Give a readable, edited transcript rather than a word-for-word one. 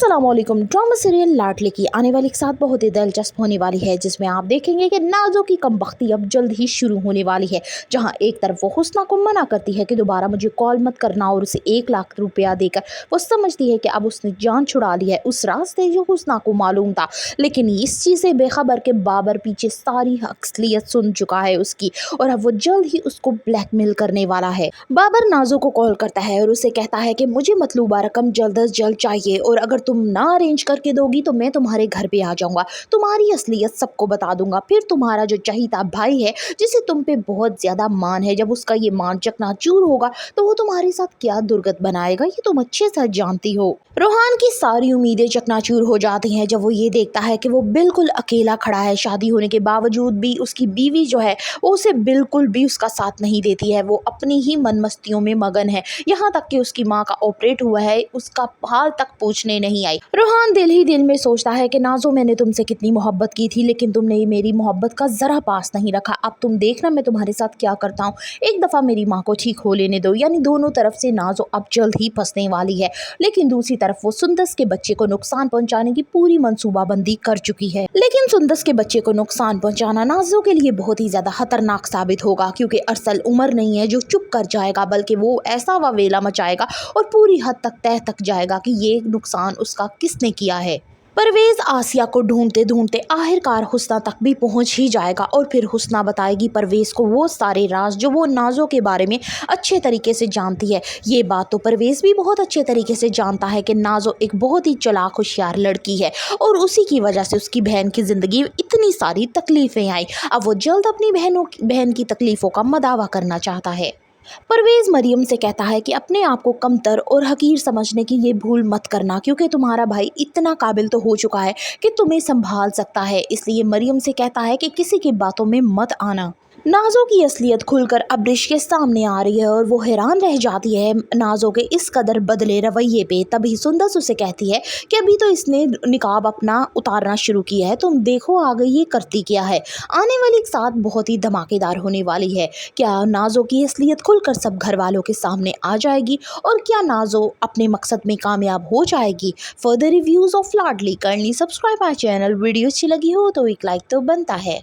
अस्सलामुअलैकुम। Drama serial लाडले की आने वाली एक साथ बहुत ही दिलचस्प होने वाली है, जिसमें आप देखेंगे कि नाज़ो की कमबख्ती अब जल्द ही शुरू होने वाली है। जहां एक तरफ वो हुस्ना को मना करती है कि दोबारा मुझे कॉल मत करना और उसे 1 लाख रुपया देकर वो समझती है कि अब उसने जान छुड़ा ली है। उस रास्ते जो हुस्ना को मालूम था, लेकिन इस चीज़ से बेखबर के बाबर पीछे सारी असलियत सुन चुका है उसकी, और अब वो जल्द ही उसको ब्लैकमेल करने वाला है। बाबर नाज़ो को कॉल करता है और उसे कहता है कि मुझे मतलूबा रकम जल्द अज जल्द चाहिए, और अगर तुम ना अरेंज करके दोगी तो मैं तुम्हारे घर पे आ जाऊंगा, तुम्हारी असलियत सबको बता दूंगा। फिर तुम्हारा जो चहीता भाई है, जिसे तुम पे बहुत ज्यादा मान है, जब उसका ये मान चकनाचूर होगा तो वो तुम्हारे साथ क्या दुर्गत बनाएगा, ये तुम अच्छे से जानती हो। रोहान की सारी उम्मीदें चकनाचूर हो जाती हैं जब वो ये देखता है कि वो बिल्कुल अकेला खड़ा है। शादी होने के बावजूद भी उसकी बीवी जो है वो उसे बिल्कुल भी उसका साथ नहीं देती है, वो अपनी ही मनमस्तियों में मगन है। यहाँ तक कि उसकी माँ का ऑपरेट हुआ है, उसका हाल तक पूछने नहीं आई। रोहान दिल ही दिल में सोचता है कि नाज़ो, मैंने तुमसे कितनी मोहब्बत की थी, लेकिन तुमने मेरी मोहब्बत का जरा पास नहीं रखा। अब तुम देखना मैं तुम्हारे साथ क्या करता हूँ। एक दफ़ा मेरी माँ को ठीक हो लेने दो। यानी दोनों तरफ से नाज़ो अब जल्द ही फंसने वाली है, लेकिन दूसरी तरफ वो सुंदस के बच्चे को नुकसान पहुंचाने की पूरी मंसूबाबंदी कर चुकी है। लेकिन सुंदस के बच्चे को नुकसान पहुंचाना नाज़ो के लिए बहुत ही ज्यादा खतरनाक साबित होगा, क्योंकि अरसल उमर नहीं है जो चुप कर जाएगा, बल्कि वो ऐसा वावेला मचाएगा और पूरी हद तक तह तक जाएगा कि ये नुकसान उसका किसने किया है। परवेज आसिया को ढूंढते ढूंढते आखिरकार हुस्ना तक भी पहुंच ही जाएगा, और फिर हुस्ना बताएगी परवेज को वो सारे राज जो वो नाज़ो के बारे में अच्छे तरीके से जानती है। ये बात तो परवेज भी बहुत अच्छे तरीके से जानता है कि नाज़ो एक बहुत ही चालाक होशियार लड़की है, और उसी की वजह से उसकी बहन की ज़िंदगी इतनी सारी तकलीफ़ें आई। अब वो जल्द अपनी बहन की तकलीफ़ों का मदावा करना चाहता है। परवेज मरियम से कहता है कि अपने आप को कमतर और हकीर समझने की ये भूल मत करना, क्योंकि तुम्हारा भाई इतना काबिल तो हो चुका है कि तुम्हें संभाल सकता है। इसलिए मरियम से कहता है कि किसी की बातों में मत आना। नाज़ो की असलियत खुलकर अब्रिश के सामने आ रही है, और वो हैरान रह जाती है नाज़ो के इस कदर बदले रवैये पे। तभी सुंदस उसे कहती है कि अभी तो इसने निकाब अपना उतारना शुरू किया है, तुम देखो आगे ये करती क्या है। आने वाली एक साथ बहुत ही धमाकेदार होने वाली है। क्या नाज़ो की असलियत खुलकर सब घर वालों के सामने आ जाएगी, और क्या नाज़ो अपने मकसद में कामयाब हो जाएगी? फर्दर रिव्यूज़ ऑफ लाडली करनी सब्सक्राइब माई चैनल। वीडियो अच्छी लगी हो तो एक लाइक तो बनता है।